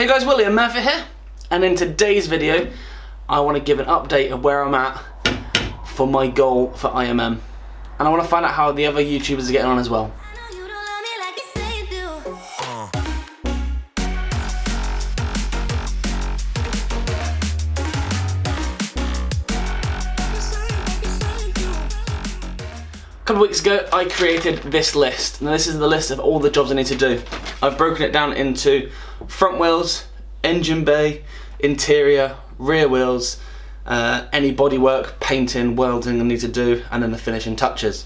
Hey guys, Willie and Murfitt here, and in today's video I want to give an update of where I'm at for my goal for IMM, and I want to find out how the other YouTubers are getting on as well. A couple of weeks ago I created this list. Now this is the list of all the jobs I need to do. I've broken it down into front wheels, engine bay, interior, rear wheels, any bodywork, painting, welding I need to do, and then the finishing touches.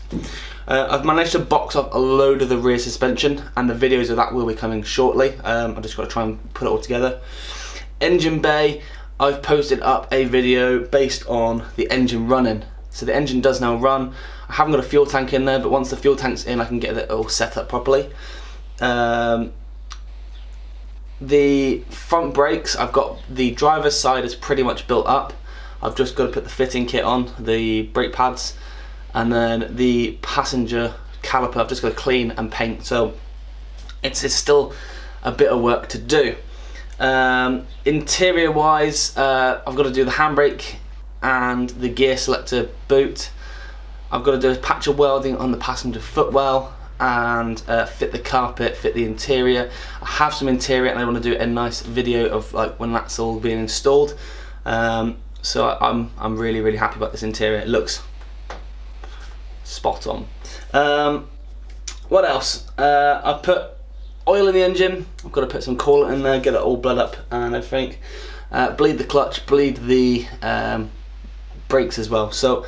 I've managed to box off a load of the rear suspension, and the videos of that will be coming shortly. I've just got to try and put it all together. Engine bay, I've posted up a video based on the engine running. So the engine does now run. I haven't got a fuel tank in there, but once the fuel tank's in I can get it all set up properly. The front brakes, I've got the driver's side is pretty much built up. I've just got to put the fitting kit on, the brake pads, and then the passenger caliper I've just got to clean and paint, so it's still a bit of work to do. Interior wise, I've got to do the handbrake and the gear selector boot. I've got to do a patch of welding on the passenger footwell and fit the carpet, fit the interior. I have some interior and I want to do a nice video of like when that's all being installed. So I'm really happy about this interior. It looks spot on. What else? I've put oil in the engine. I've got to put some coolant in there, get it all bled up and everything. Bleed the clutch, bleed the brakes as well. So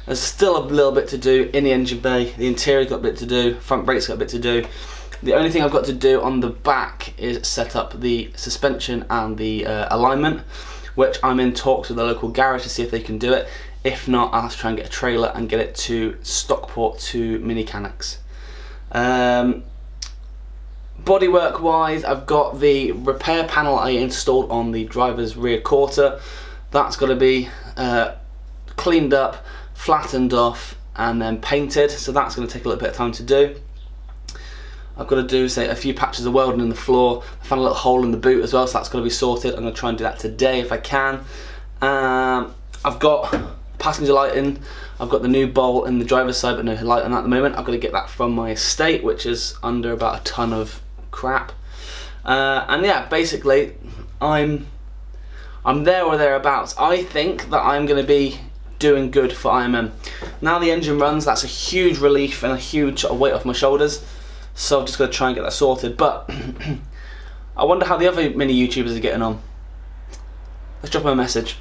there's still a little bit to do in the engine bay. The interior's got a bit to do, front brakes got a bit to do. The only thing I've got to do on the back is set up the suspension and the alignment, which I'm in talks with the local garage to see if they can do it. If not, I'll have to try and get a trailer and get it to Stockport to Mini Canics. Bodywork wise, I've got the repair panel I installed on the driver's rear quarter. That's got to be cleaned up, flattened off, and then painted, so that's going to take a little bit of time to do. I've got to do, say, a few patches of welding in the floor. I found a little hole in the boot as well, so that's got to be sorted. I'm going to try and do that today if I can. I've got passenger lighting. I've got the new bowl in the driver's side, but no light on that at the moment. I've got to get that from my estate, which is under about a ton of crap. And yeah, basically, I'm there or thereabouts. I think that I'm going to be doing good for IMM. Now the engine runs, that's a huge relief and a huge weight off my shoulders. So I'm just going to try and get that sorted. But I wonder how the other mini YouTubers are getting on. Let's drop them a message.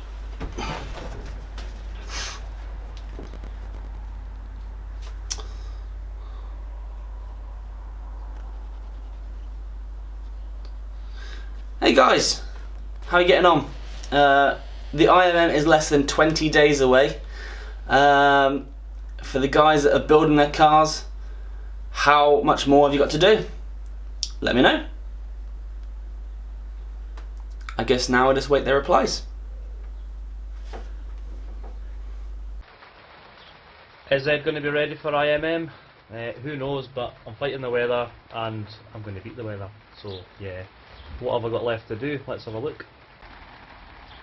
Hey guys, how are you getting on? The IMM is less than 20 days away. For the guys that are building their cars, how much more have you got to do? Let me know. I guess now I just wait their replies. Is Ed going to be ready for IMM? Who knows, but I'm fighting the weather and I'm going to beat the weather. So yeah, what have I got left to do? Let's have a look.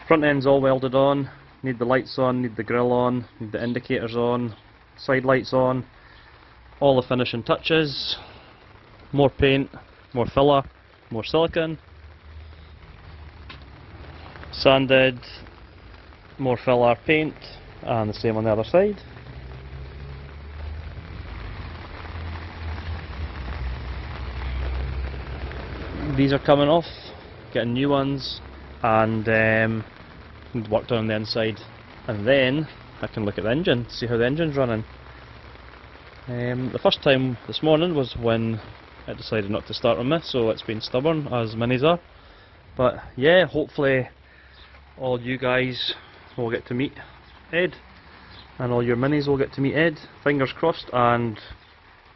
Front end's all welded on, need the lights on, need the grille on, need the indicators on, side lights on, all the finishing touches, more paint, more filler, more silicone, sanded, more filler, paint, and the same on the other side. These are coming off, getting new ones, and work done on the inside, and then I can look at the engine, see how the engine's running. The first time this morning was when it decided not to start on me, so it's been stubborn as minis are. But yeah, hopefully all you guys will get to meet Ed, and all your minis will get to meet Ed. Fingers crossed, and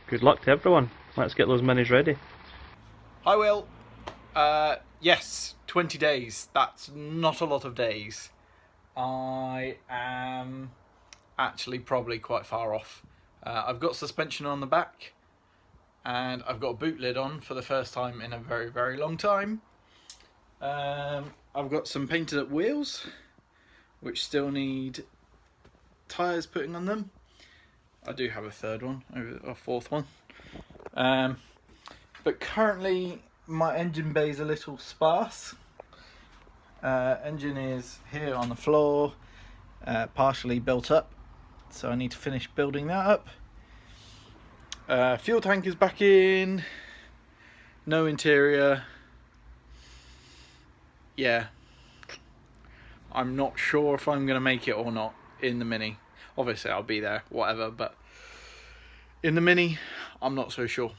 good luck to everyone. Let's get those minis ready. Hi Will. Yes, 20 days. That's not a lot of days. I am actually probably quite far off. I've got suspension on the back, and I've got a boot lid on for the first time in a very long time. I've got some painted up wheels, which still need tyres putting on them. I do have a third one, or a fourth one. But currently my engine bay is a little sparse. Engine is here on the floor, partially built up, so I need to finish building that up. Fuel tank is back in, no interior. Yeah, I'm not sure if I'm going to make it or not in the Mini. Obviously I'll be there, whatever, but in the Mini, I'm not so sure.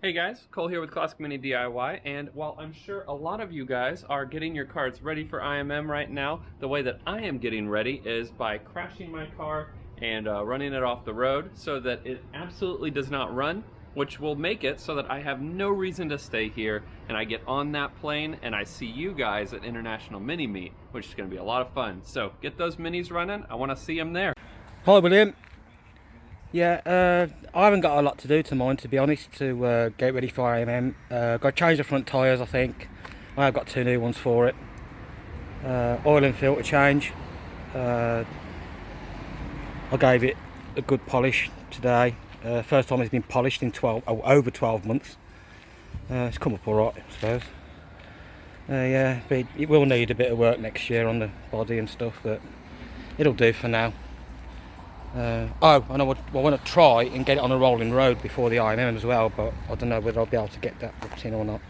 Hey guys, Cole here with Classic Mini DIY, and while I'm sure a lot of you guys are getting your cars ready for IMM right now, the way that I am getting ready is by crashing my car and running it off the road so that it absolutely does not run, which will make it so that I have no reason to stay here, and I get on that plane and I see you guys at International Mini Meet, which is going to be a lot of fun. So get those minis running, I want to see them there. Hi William. Yeah, I haven't got a lot to do to mine, to be honest, to get ready for IMM. Got to change the front tyres, I think. I have got 2 new ones for it. Oil and filter change. I gave it a good polish today. First time it's been polished in over 12 months. It's come up alright, I suppose. Yeah, but it will need a bit of work next year on the body and stuff, but it'll do for now. And I want to try and get it on a rolling road before the IMM as well, but I don't know whether I'll be able to get that booked in or not.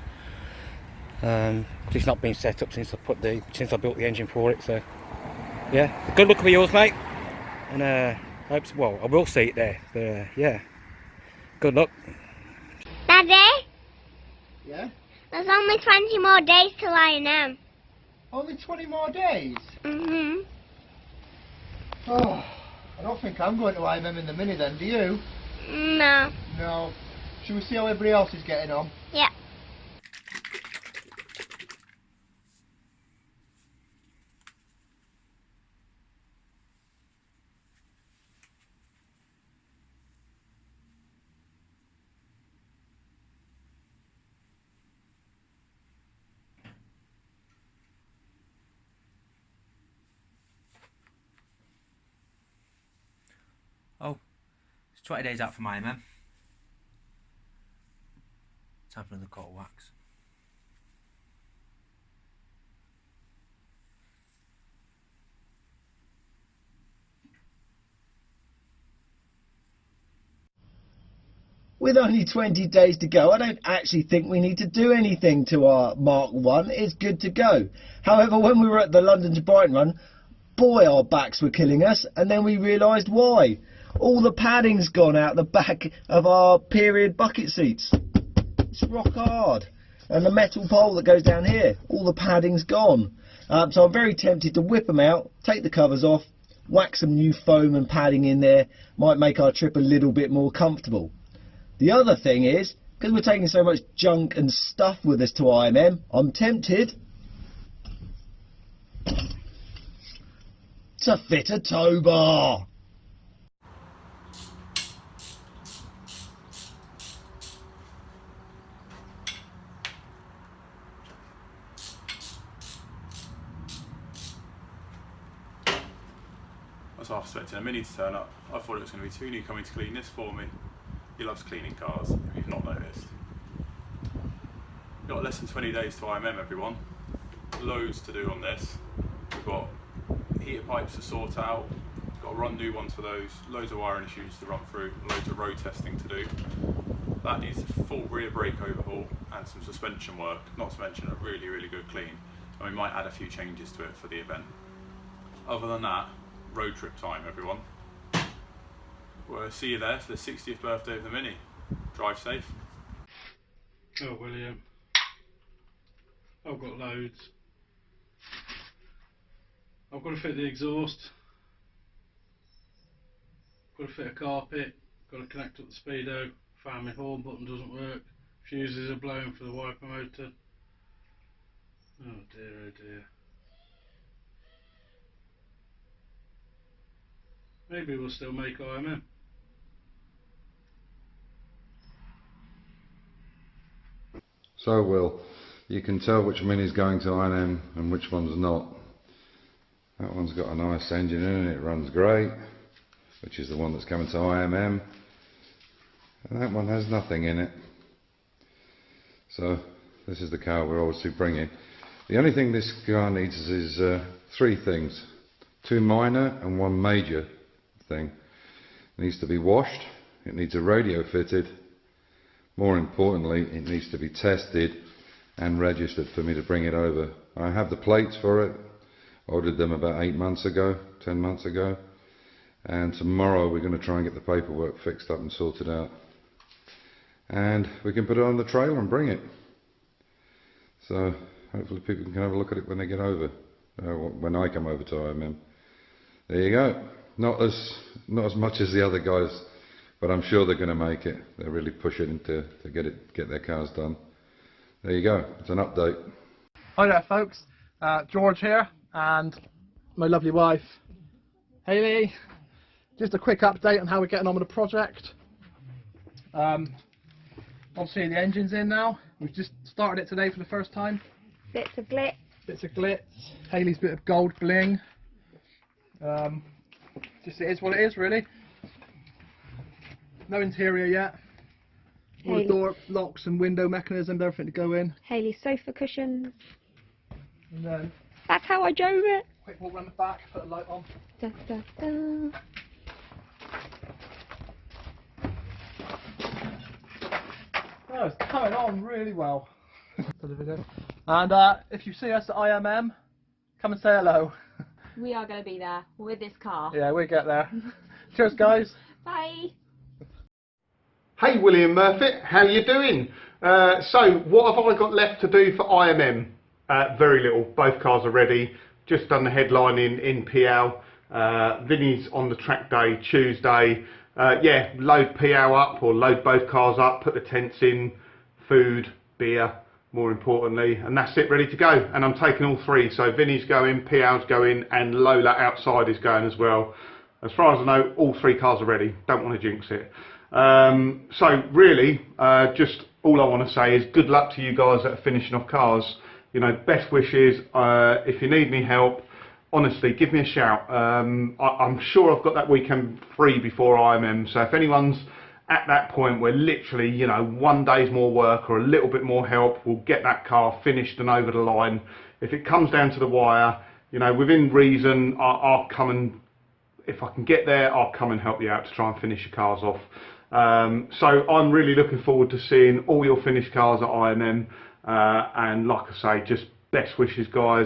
Cause it's not been set up since I built the engine for it. So yeah, good luck with yours, mate. And I will see it there. But yeah, good luck. Daddy? Yeah? There's only 20 more days till IMM. Only 20 more days? Mhm. Oh, I don't think I'm going to IMM in the Mini then, do you? No. No. Shall we see how everybody else is getting on? Yeah. Oh, it's 20 days out from IMM. Time for another coat of wax. With only 20 days to go, I don't actually think we need to do anything to our Mark 1. It's good to go. However, when we were at the London to Brighton run, boy, our backs were killing us, and then we realised why. All the padding's gone out the back of our period bucket seats. It's rock hard. And the metal pole that goes down here, all the padding's gone. So I'm very tempted to whip them out, take the covers off, whack some new foam and padding in there. Might make our trip a little bit more comfortable. The other thing is, because we're taking so much junk and stuff with us to IMM, I'm tempted to fit a tow bar. I was half expecting a Mini to turn up. I thought it was going to be Tooney coming to clean this for me. He loves cleaning cars, if you've not noticed. We've got less than 20 days to IMM, everyone. Loads to do on this. We've got heater pipes to sort out, we've got to run new ones for those, loads of wiring issues to run through, loads of road testing to do. That needs a full rear brake overhaul and some suspension work, not to mention a really, really good clean. And we might add a few changes to it for the event. Other than that, road trip time, everyone. We'll see you there for the 60th birthday of the Mini. Drive safe. Oh William, I've got loads. I've got to fit the exhaust, got to fit a carpet, got to connect up the speedo, found my horn button doesn't work, fuses are blowing for the wiper motor. Oh dear. Maybe we'll still make IMM. So Will, you can tell which Mini's going to IMM and which one's not. That one's got a nice engine in it, it runs great, which is the one that's coming to IMM, and that one has nothing in it. So this is the car we're obviously bringing. The only thing this car needs is 3 things, 2 minor and 1 major thing. It needs to be washed, it needs a radio fitted, more importantly it needs to be tested and registered for me to bring it over. I have the plates for it, ordered them about 8 months ago, 10 months ago, and tomorrow we're going to try and get the paperwork fixed up and sorted out, and we can put it on the trailer and bring it. So hopefully people can have a look at it when they get over, when I come over to IMM. There you go. Not as much as the other guys, but I'm sure they're going to make it. They're really pushing to get their cars done. There you go. It's an update. Hi there, folks. George here, and my lovely wife, Hayley. Just a quick update on how we're getting on with the project. Obviously the engine's in now. We've just started it today for the first time. Bits of glitz. Bits of glitz. Hayley's bit of gold bling. Just it is what it is, really. No interior yet. All the door locks and window mechanisms, everything to go in. Hayley's sofa cushions. And then That's how I drove it. quick walk around the back, put a light on. Da, da, da. Oh, it's coming on really well. And if you see us at IMM, come and say hello. We are going to be there with this car. Yeah, we'll get there. Cheers, guys. Bye. Hey William Murfitt, how you doing? So what have I got left to do for IMM? Very little. Both cars are ready. Just done the headline in PL. Vinny's on the track day Tuesday. Yeah, load PL up or load both cars up, put the tents in, food, beer, more importantly, and that's it, ready to go. And I'm taking all 3. So Vinny's going, PL's going, and Lola outside is going as well. As far as I know, all 3 cars are ready. Don't want to jinx it. So really, just all I want to say is good luck to you guys that are finishing off cars. You know, best wishes. If you need any help, honestly, give me a shout. I'm sure I've got that weekend free before IMM. So if anyone's at that point where literally, you know, 1 day's more work or a little bit more help, we'll get that car finished and over the line. If it comes down to the wire, you know, within reason, I'll come and, if I can get there, I'll come and help you out to try and finish your cars off. So I'm really looking forward to seeing all your finished cars at IMM, and like I say, just best wishes, guys.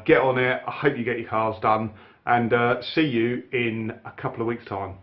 Get on it. I hope you get your cars done, and see you in a couple of weeks' time.